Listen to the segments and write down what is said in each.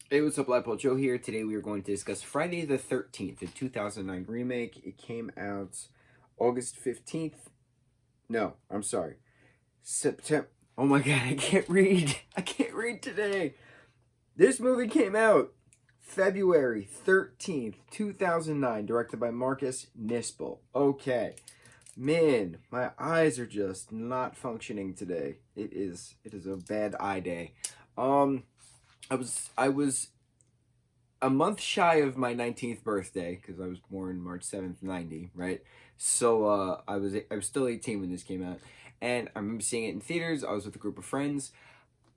Hey, what's up, lightboltjoe here. Today we are going to discuss Friday the 13th, the 2009 remake. It came out August 15th. No, I'm sorry. September. Oh my god, I can't read. I can't read today. This movie came out February 13th, 2009, directed by Marcus Nispel. Okay. Man, my eyes are just not functioning today. It is a bad eye day. Um I was a month shy of my 19th birthday because I was born March 7th, 90, right? So I was still 18 when this came out, and I remember seeing it in theaters. I was with a group of friends.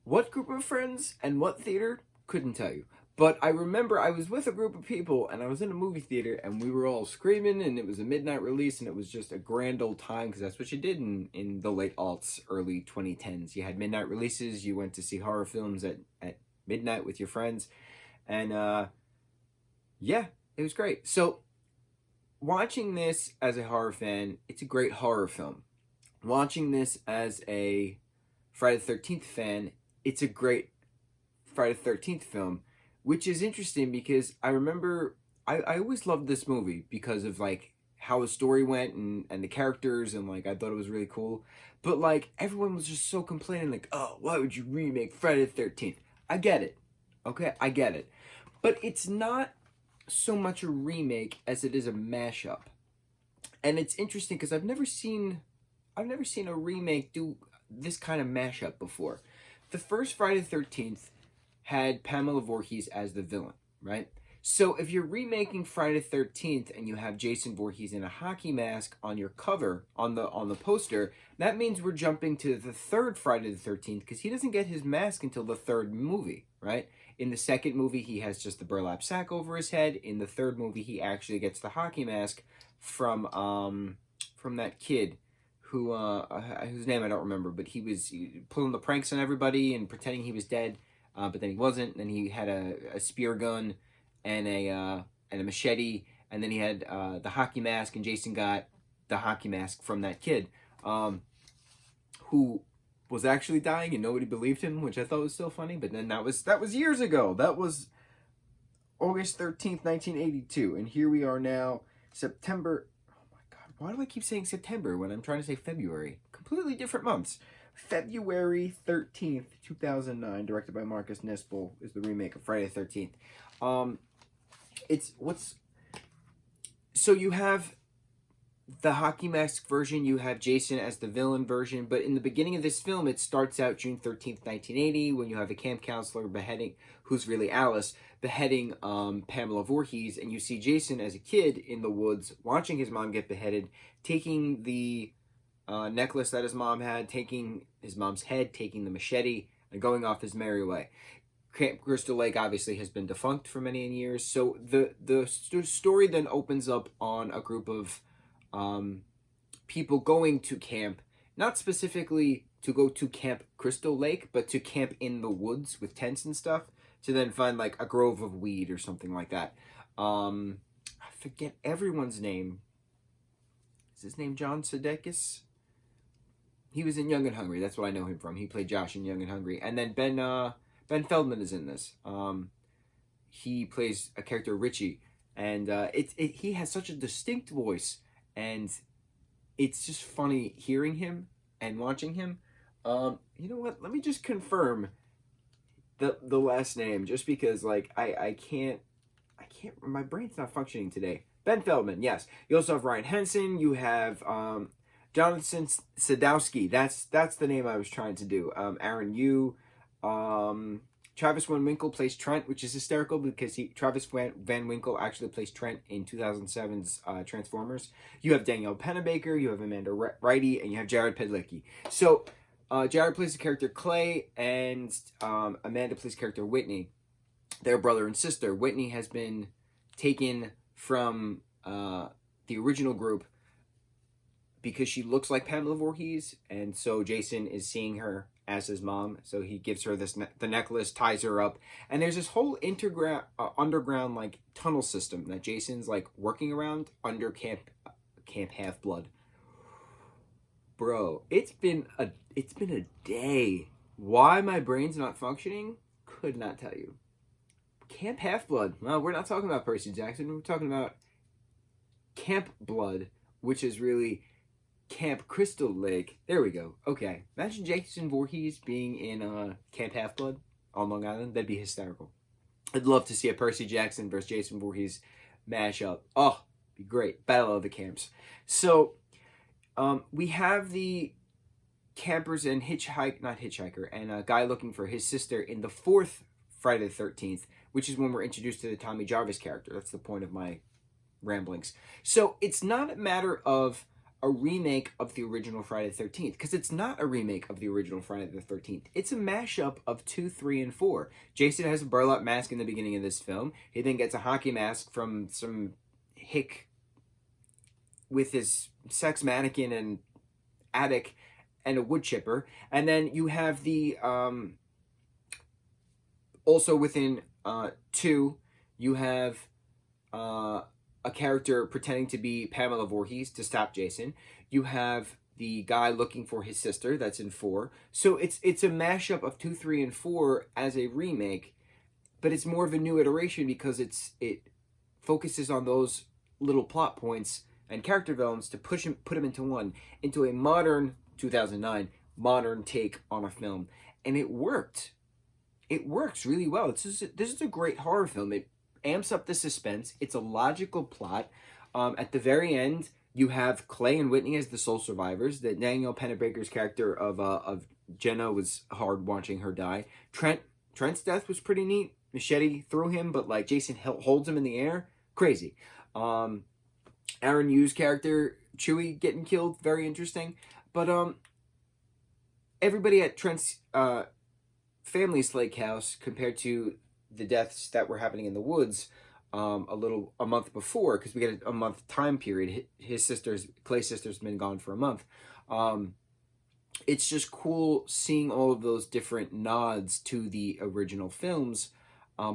What group of friends and what theater? Couldn't tell you. But I remember I was with a group of people and I was in a movie theater and we were all screaming, and it was a midnight release and it was just a grand old time because that's what you did in the late aughts, early 2010s. You had midnight releases, you went to see horror films at midnight with your friends, and yeah, it was great. So watching this as a horror fan, it's a great horror film. Watching this as a Friday the 13th fan, it's a great Friday the 13th film, which is interesting because I remember I always loved this movie because of like how the story went and the characters, and like I thought it was really cool. But like everyone was just so complaining, like, oh, why would you remake Friday the 13th? I get it. Okay, I get it. But it's not so much a remake as it is a mashup. And it's interesting because I've never seen a remake do this kind of mashup before. The first Friday the 13th had Pamela Voorhees as the villain, right? So if you're remaking Friday the 13th and you have Jason Voorhees in a hockey mask on your cover, on the poster, that means we're jumping to the third Friday the 13th because he doesn't get his mask until the third movie, right? In the second movie, he has just the burlap sack over his head. In the third movie, he actually gets the hockey mask from that kid who whose name I don't remember, but he was pulling the pranks on everybody and pretending he was dead, but then he wasn't. Then he had a spear gun and a machete, and then he had the hockey mask, and Jason got the hockey mask from that kid, who was actually dying and nobody believed him, which I thought was so funny. But then that was years ago. That was August 13th, 1982, and here we are now, September. Oh my God, why do I keep saying September when I'm trying to say February? Completely different months. February 13th, 2009, directed by Marcus Nispel, is the remake of Friday the 13th. It's what's so you have the hockey mask version, you have Jason as the villain version, but in the beginning of this film, it starts out June 13th, 1980, when you have a camp counselor beheading, who's really Alice, beheading Pamela Voorhees, and you see Jason as a kid in the woods watching his mom get beheaded, taking the necklace that his mom had, taking his mom's head, taking the machete, and going off his merry way. Camp Crystal Lake obviously has been defunct for many years, so the story then opens up on a group of people going to camp, not specifically to go to Camp Crystal Lake, but to camp in the woods with tents and stuff, to then find like a grove of weed or something like that. I forget everyone's name. Is his name John Sudeikis? He was in Young and Hungry. That's what I know him from. He played Josh in Young and Hungry. And then Ben Feldman is in this. He plays a character, Richie, and he has such a distinct voice, and it's just funny hearing him and watching him. You know what? Let me just confirm the last name, just because like I can't. My brain's not functioning today. Ben Feldman, yes. You also have Ryan Henson. You have Jonathan Sadowski. That's the name I was trying to do. Aaron Yu. Travis Van Winkle plays Trent, which is hysterical because Travis Van Winkle actually plays Trent in 2007's Transformers. You have Danielle Pennebaker, you have Amanda Wrighty, and you have Jared Padalecki. So Jared plays the character Clay, and Amanda plays the character Whitney. They're brother and sister. Whitney has been taken from the original group because she looks like Pamela Voorhees, and so Jason is seeing her as his mom, so he gives her the necklace, ties her up, and there's this whole underground like tunnel system that Jason's like working around under Camp Half Blood. Bro, it's been a day. Why my brain's not functioning? Could not tell you. Camp Half-Blood. Well, we're not talking about Percy Jackson. We're talking about Camp Blood, which is really Camp Crystal Lake. There we go. Okay. Imagine Jason Voorhees being in Camp Half-Blood on Long Island. That'd be hysterical. I'd love to see a Percy Jackson versus Jason Voorhees mashup. Oh, be great. Battle of the Camps. So, we have the campers and hitchhiker, and a guy looking for his sister in the fourth Friday the 13th, which is when we're introduced to the Tommy Jarvis character. That's the point of my ramblings. So it's not a matter of a remake of the original Friday the 13th, because it's not a remake of the original Friday the 13th. It's a mashup of 2, 3, and 4. Jason has a burlap mask in the beginning of this film. He then gets a hockey mask from some hick with his sex mannequin and attic and a wood chipper. And then you have the also within 2, you have a character pretending to be Pamela Voorhees to stop Jason. You have the guy looking for his sister. That's in 4. So it's a mashup of 2, 3, and 4 as a remake, but it's more of a new iteration because it focuses on those little plot points and character developments to put them into a modern 2009 modern take on a film, and it worked. It works really well. This is a great horror film. It amps up the suspense. It's a logical plot. At the very end, you have Clay and Whitney as the sole survivors. That Danielle Pennebaker's character of Jenna was hard watching her die. Trent's death was pretty neat. Machete through him, but like Jason holds him in the air. Crazy. Aaron Yu's character Chewie getting killed, very interesting. But everybody at Trent's family's lake house, compared to the deaths that were happening in the woods a month before, because we get a month time period. Clay's sister's been gone for a month. It's just cool seeing all of those different nods to the original films,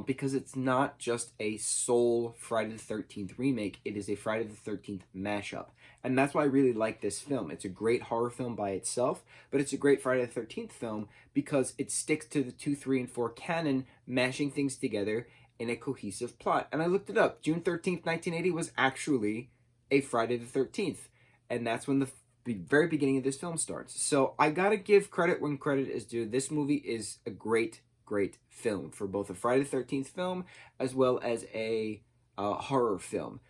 because it's not just a sole Friday the 13th remake, it is a Friday the 13th mashup. And that's why I really like this film. It's a great horror film by itself, but it's a great Friday the 13th film because it sticks to the 2, 3, and 4 canon, mashing things together in a cohesive plot. And I looked it up. June 13th, 1980 was actually a Friday the 13th. And that's when the very beginning of this film starts. So I gotta give credit when credit is due. This movie is a great film for both a Friday the 13th film as well as a horror film.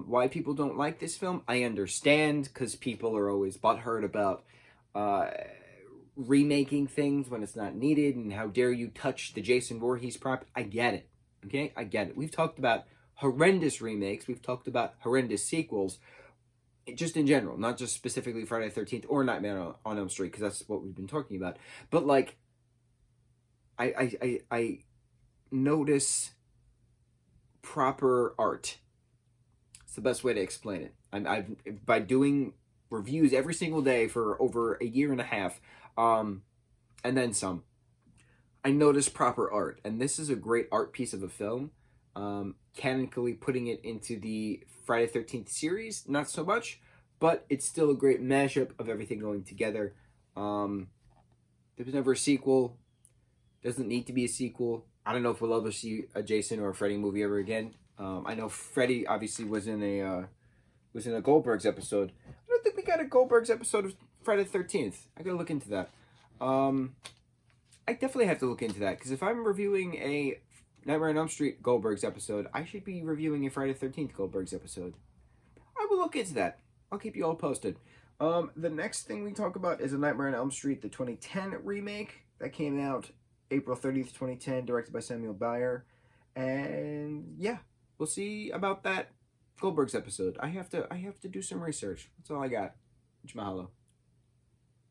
Why people don't like this film, I understand, because people are always butthurt about remaking things when it's not needed, and how dare you touch the Jason Voorhees prop. I get it, okay? I get it. We've talked about horrendous remakes. We've talked about horrendous sequels, just in general, not just specifically Friday the 13th or Nightmare on Elm Street, because that's what we've been talking about. But, like, I notice proper art. It's the best way to explain it. I've by doing reviews every single day for over a year and a half, and then some, I notice proper art, and this is a great art piece of a film. Canonically putting it into the Friday the 13th series, not so much, but it's still a great mashup of everything going together. There was never a sequel. Doesn't need to be a sequel. I don't know if we'll ever see a Jason or a Freddy movie ever again. I know Freddy obviously was in a Goldberg's episode. I don't think we got a Goldberg's episode of Friday the 13th. I gotta look into that. I definitely have to look into that, because if I'm reviewing a Nightmare on Elm Street Goldberg's episode, I should be reviewing a Friday the 13th Goldberg's episode. I will look into that. I'll keep you all posted. The next thing we talk about is a Nightmare on Elm Street, the 2010 remake that came out April 30th, 2010, directed by Samuel Bayer. And yeah, we'll see about that Goldberg's episode. I have to do some research. That's all I got. Mucho mahalo.